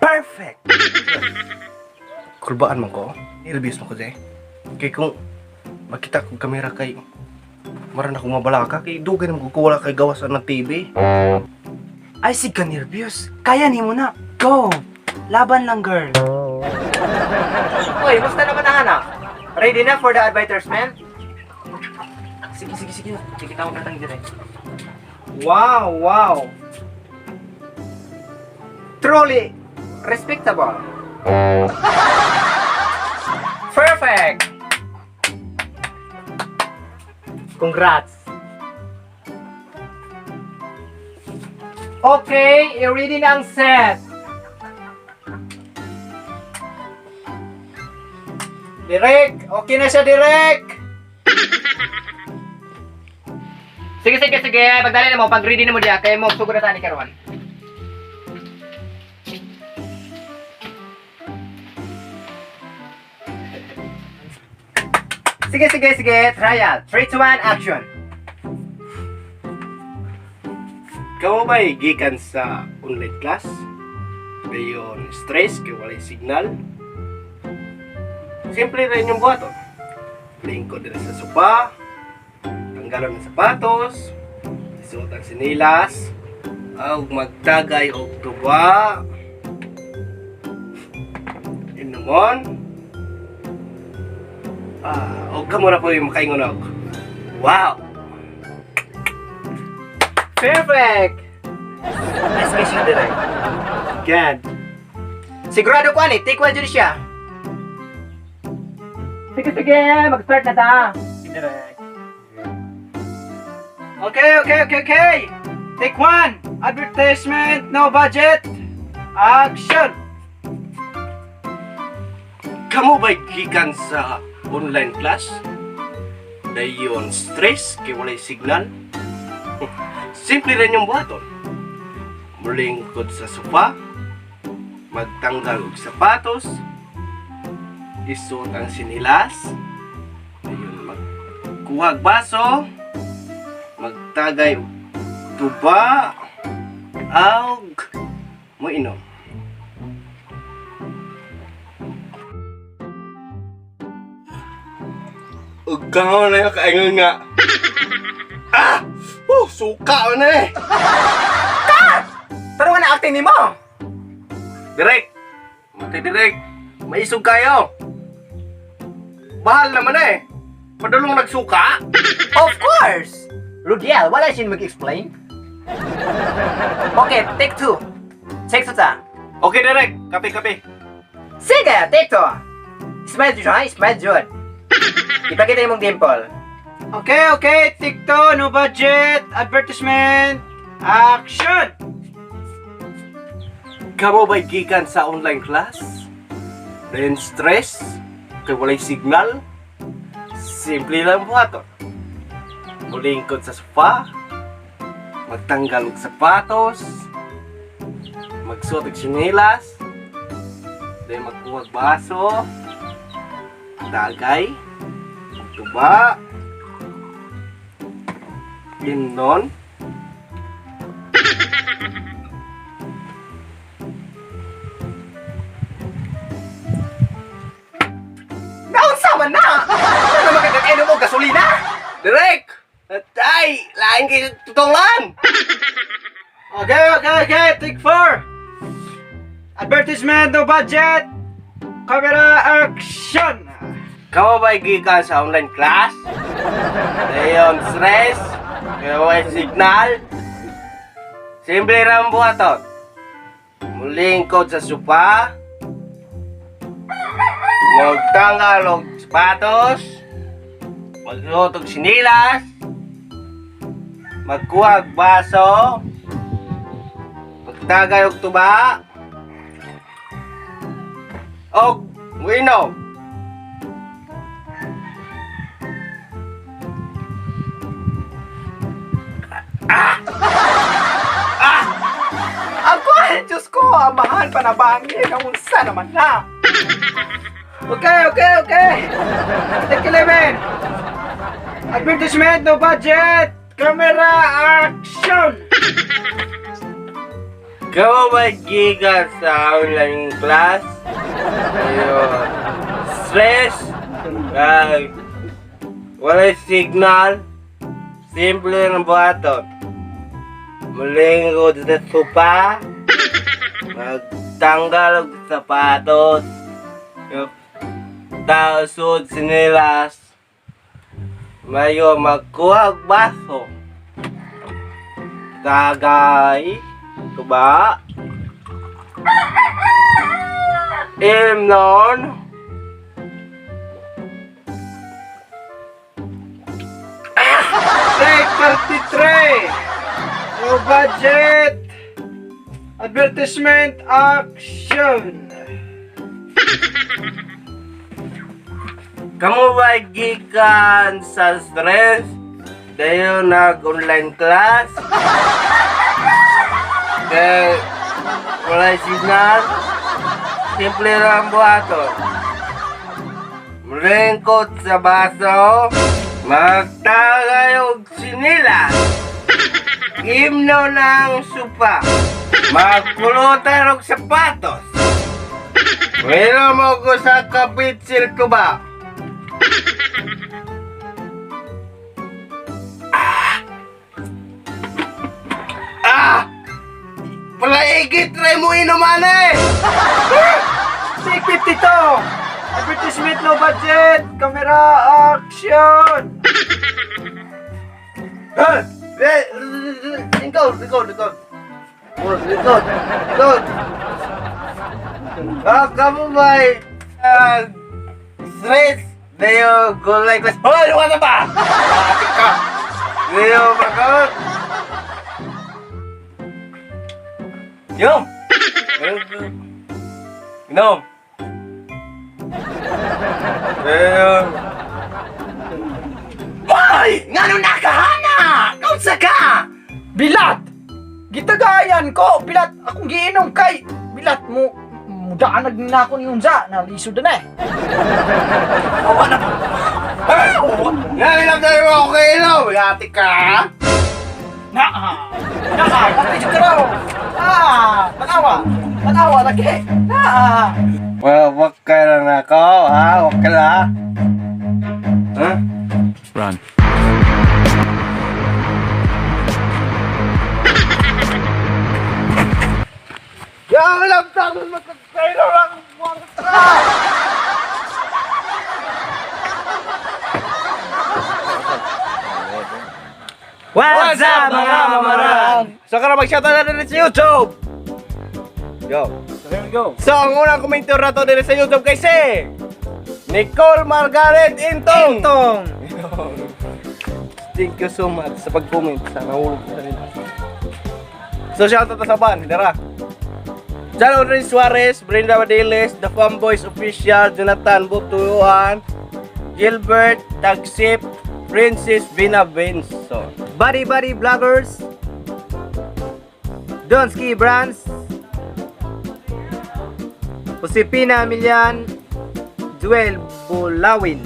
Perfect! Kulbaan man ko. Nervous mo ko, Jay. Kaya kung makita kong kamera kay maran akong mabalaka kay dugay naman ko wala kay gawasan ng TV. Ay, sig ka nervyos. Kaya ni mo na. Go! Laban lang, girl. Uy, musta naman ang anak? Ready na for the advertisement? Sige. Kita mo katang dire. Wow! Truly respectable. Perfect! Congrats! Okay, i-ready na ang set. Direk! Okay na siya, Direk! Sige. Pagdali na mo, pag-ready na mo diya, kaya mo, sugod na tayo ni Karuan. Sige. Trial. 3, 2, 1, action. Kamu ba gikan sa online class? Dayon stress kay walay signal. Simple rin yung buhaton. Lingkod din sa sopa, tanggalan ng sapatos, isuot ang sinilas, o magtagay og tuba. Inumon. Og kamo na po yung makaingon og. Wow! Perfect! Nice question, dire. God! Sigurado ko ani, take one dyan siya. Sige, mag-start na ta. Direct. Okay. Take one. Advertisement, no budget. Action. Kamu ba gikan sa online class? Dayon stress kay walay signal. Simple rin yung buhaton. Mulingkod sa sofa, magtanggal og sapatos, isuot ang sinilas, dayon magkuha og baso, magtagay og tuba, og moinom. Ug kaon na yung kaingon nga. Suka na eh. Pero nga na-acting ni mo. Direk. Direk. Maisog kayo. Bahal naman eh. Padulong nagsuka. Of course. Rudiel, wala siya mag-explain. Okay, take two. Take two ta. Okay, Direk. Kape. Sige, take two. Smile Jud. Ipakita yung mong dimple. Okay, take two, no budget, advertisement, action! Kamo ba'y gikan sa online class? Then stress? Kay walay signal? Simple lang buhaton. Mulingkod sa sofa, magtanggal og sapatos, magsuot og sinilas, then magkuha og baso, tagay, tuba, inon, Naunsa man na! Ano magkakainom mo gasolina? Direk! Atay! Lain kayo tutungan! Okay, take four. Advertisement, no budget, camera, action! Kamo ba'y gikan sa online class? Dayon stress? Kaya may signal? Simple lang buhaton. Mulingkod sa sopa, magtanggal og sapatos, magsuot og sinilas, magkuha og baso, magtagay og tuba, og winom. Ako, Diyos ko, amahan pa na bangin. Kamunsa naman na. Okay. Take 11. Advertisement, no budget. Camera, action. Kamu magigas sa online class? Ayun. Stress? Ay, wala signal? Simple ng buhaton. Malingkod sa sopa? Magtanggal og sapatos? Tausod sinilas? Mayo magkuha og baso? Tagay? Tuba? Imnon? Take 33! No budget! Advertisement action! Kamu ba gikan sa stress? Dayo nag-online class? Kaya wala signal? Simple lang buhaton. Malingkot sa baso? Magtagay og sinilas? Himno ng supa? Magpulutan og sapatos? Wala mo ko sa kapitsil ko ba? Palaigit try mo inuman eh! Take 52! Advertisement no budget! Camera action! Likod! Kamu may stress? Dayo gulay class. Hoy! Wala ba? Bakit ka? Dayo bakit? Yum! Inom! Dayo... Hoy! Ngano nakahana? Kaunsa ka? Bilat! Gitagayan ko! Bilat! Akong giinom kay... Bilat mo... Mudaan na ako ni Unza. Nalisod na eh. Awa na! Nailang tayo ako kayo ilaw! Yati ka! Pati dito raw! Tanawa lagi! Well, wag ka lang ako, ha? Wag ka lang. Ha? Run. Yang lang tanong magkakairo lang mga What's up mga mamarang? So, ka na mag-shoutout na rin sa YouTube! Yo! There we go. So, ang unang komentor na to din sa YouTube kay si Nicole Margaret Intong! Tong! Thank you so much sa pag-comment sa nahulog sa nila. So, shoutout na sa ban, hidara. John Audrey Suarez, Brenda Badiles, The Fanboys Official, Jonathan Butuan, Gilbert Tagsip, Princess Vina Benson, Buddy Vloggers, Donski Brands, Josepina Milian, Joel Bulawin,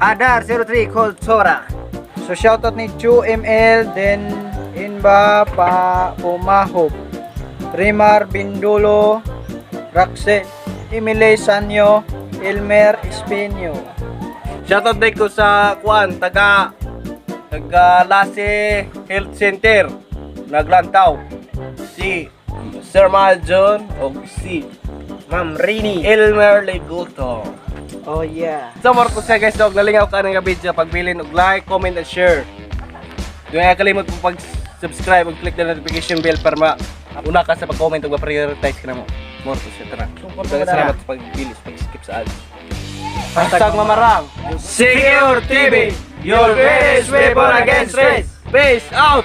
Adar 03 Coltora. So shoutout ni Chu ML, then Inba Pa Umahop, Rimar Bindulo, Raxe, Emile Sanyo, Elmer Espino. Shoutout din ko sa Kwan, taga Lase Health Center, Naglantaw. Si Sir Maljon o si Ma'am Rini. Elmer Leguto. Oh yeah. So, more po siya guys, dog, nalingaw ka ng video, pagbilin og like, comment, and share. Doon nga kalimot po pag-subscribe, mag-click na notification bell para una ka sa pag-comment o ma-prioritize ka na mo. More po siya, tara. Salamat sa pag-bilis, pag-skip sa ads. Hashtag Mamarang, Secure TV, your best weapon against stress. Peace out!